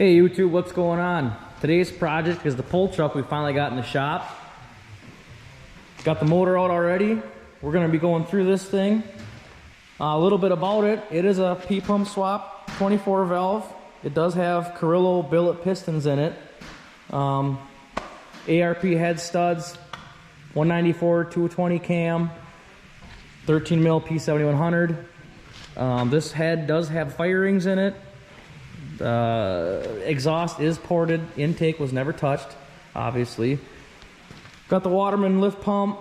Hey YouTube, what's going on? Today's project is the pull truck we finally got in the shop. Got the motor out already. We're going to be going through this thing. A little bit about it. It is a Ppump swap, 24 valve. It does have Carrillo billet pistons in it. ARP head studs, 194 220 cam, 13 mil P7100. This head does have fire rings in it. Exhaust is ported. Intake was never touched, obviously. Got the Waterman lift pump,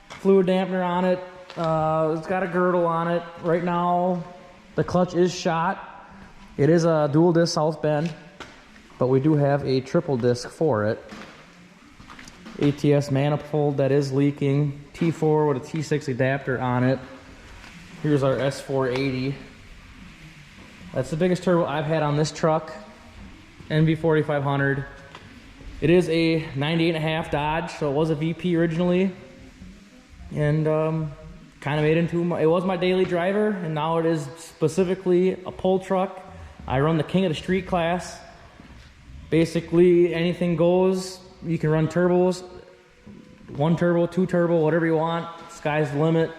fluid dampener on it. It's got a girdle on it. Right now, the clutch is shot. It is a dual disc South Bend, but we do have a triple disc for it. ATS manifold that is leaking. T4 with a T6 adapter on it. Here's our S480. That's the biggest turbo I've had on this truck. NV 4500. It is a 98.5 Dodge, so it was a VP originally. And kind of made into it was my daily driver, and now it is specifically a pull truck. I run the king of the street class. Basically, anything goes. You can run turbos, 1 turbo, 2 turbo, whatever you want. Sky's the limit.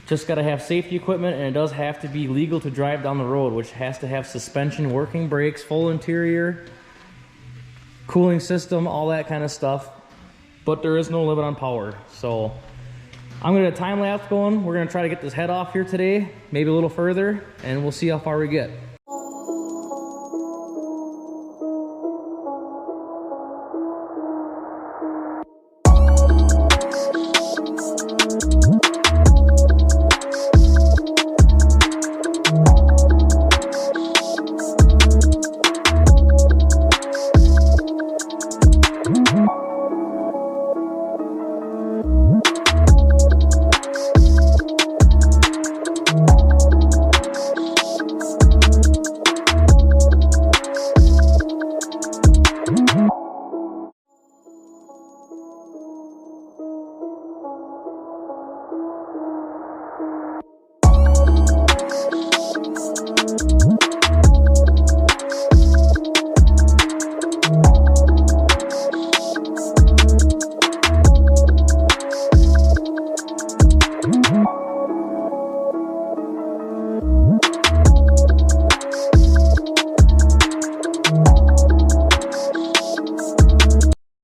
Just got to have safety equipment, and it does have to be legal to drive down the road, which has to have suspension, working brakes, full interior, cooling system, all that kind of stuff. But there is no limit on power. So I'm going to time lapse going. We're going to try to get this head off here today, maybe a little further, and we'll see how far we get.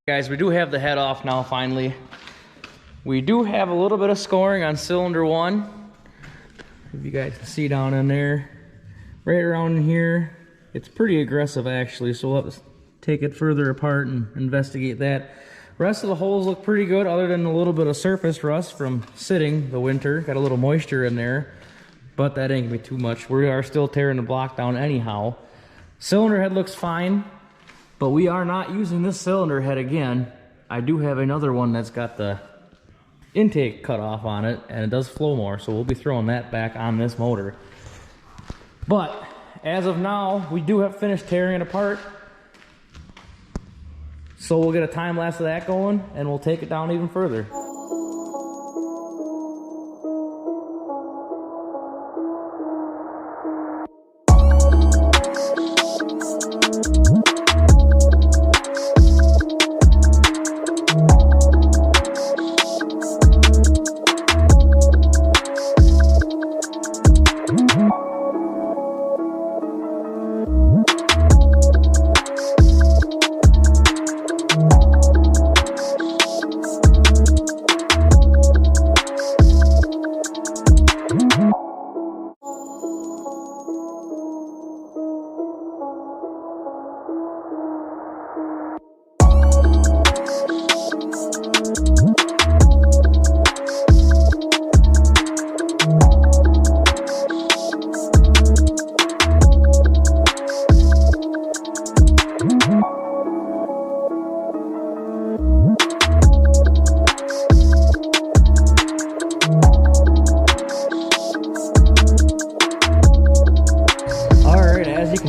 Guys, we do have the head off now finally. We do have a little bit of scoring on cylinder 1. If you guys can see down in there, right around in here. It's pretty aggressive actually, so we'll have to take it further apart and investigate that. Rest of the holes look pretty good, other than a little bit of surface rust from sitting the winter. Got a little moisture in there, but that ain't gonna be too much. We are still tearing the block down anyhow. Cylinder head looks fine. But we are not using this cylinder head again. I do have another one that's got the intake cut off on it, and it does flow more, so we'll be throwing that back on this motor. But as of now, we do have finished tearing it apart. So we'll get a time lapse of that going, and we'll take it down even further.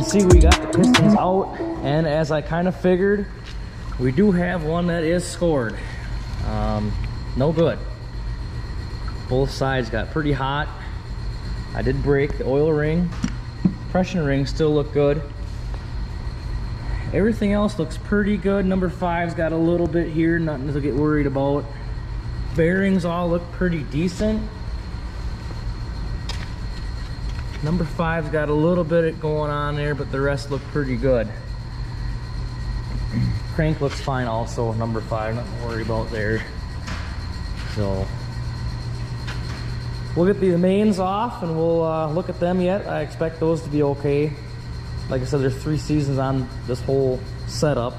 See, we got the pistons out, and as I kind of figured, we do have one that is scored. No good. Both sides got pretty hot. I did break the oil ring. Pressure ring still look good. everything else looks pretty good. Number 5's got a little bit here, nothing to get worried about. Bearings all look pretty decent. Number 5's got a little bit going on there, but the rest look pretty good. Crank looks fine also, number 5, nothing to worry about there. So we'll get the mains off and we'll look at them yet. I expect those to be okay. Like I said, there's 3 seasons on this whole setup.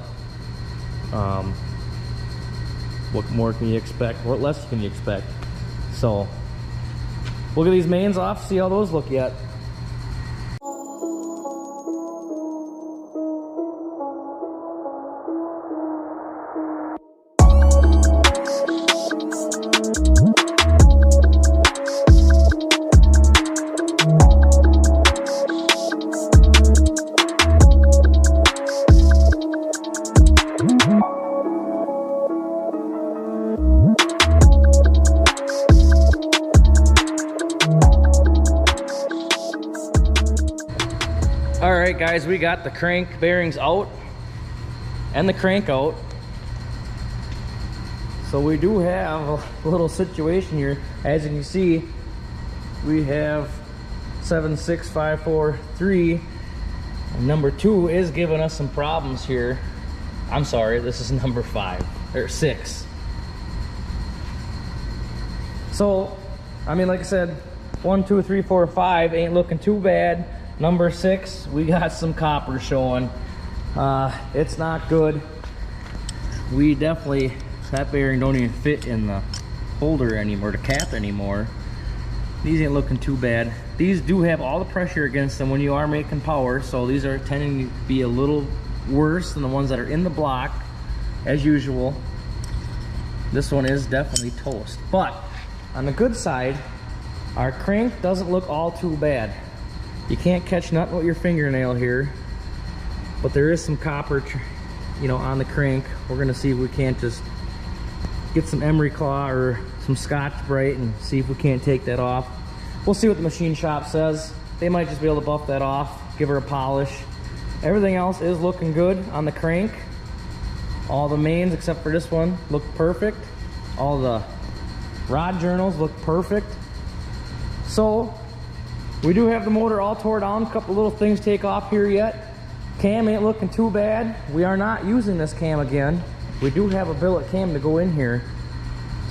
What more can you expect? What less can you expect? So we'll get these mains off, see how those look yet. All right, guys, we got the crank bearings out and the crank out. So we do have a little situation here. As you can see, we have 76543. And number 2 is giving us some problems here. I'm sorry, this is number 5 or 6. So, I mean, like I said, 1, 2, 3, 4, 5 ain't looking too bad. Number 6, we got some copper showing. It's not good. We definitely, that bearing don't even fit in the holder anymore, the cap anymore. These ain't looking too bad. These do have all the pressure against them when you are making power, so these are tending to be a little worse than the ones that are in the block, as usual. This one is definitely toast. But on the good side, our crank doesn't look all too bad. You can't catch nothing with your fingernail here, but there is some copper, you know, on the crank. We're gonna see if we can't just get some emery claw or some Scotch-Brite and see if we can't take that off. We'll see what the machine shop says. They might just be able to buff that off, give her a polish. Everything else is looking good on the crank. All the mains except for this one look perfect. All the rod journals look perfect. So we do have the motor all tore down. A couple little things take off here yet. Cam ain't looking too bad. We are not using this cam again. We do have a billet cam to go in here,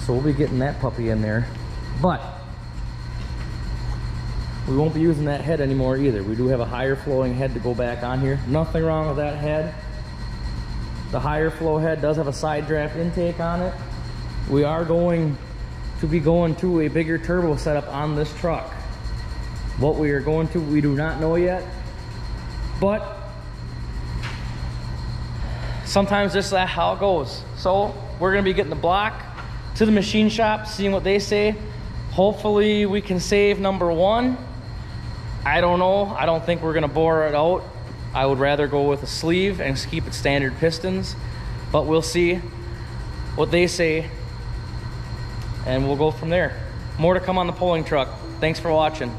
so we'll be getting that puppy in there. But we won't be using that head anymore either. We do have a higher flowing head to go back on here. Nothing wrong with that head. The higher flow head does have a side draft intake on it. We are going to be going to a bigger turbo setup on this truck. What we are going to, we do not know yet, but sometimes this is how it goes. So we're gonna be getting the block to the machine shop, seeing what they say. Hopefully we can save number 1. I don't know, I don't think we're gonna bore it out. I would rather go with a sleeve and keep it standard pistons, but we'll see what they say and we'll go from there. More to come on the pulling truck. Thanks for watching.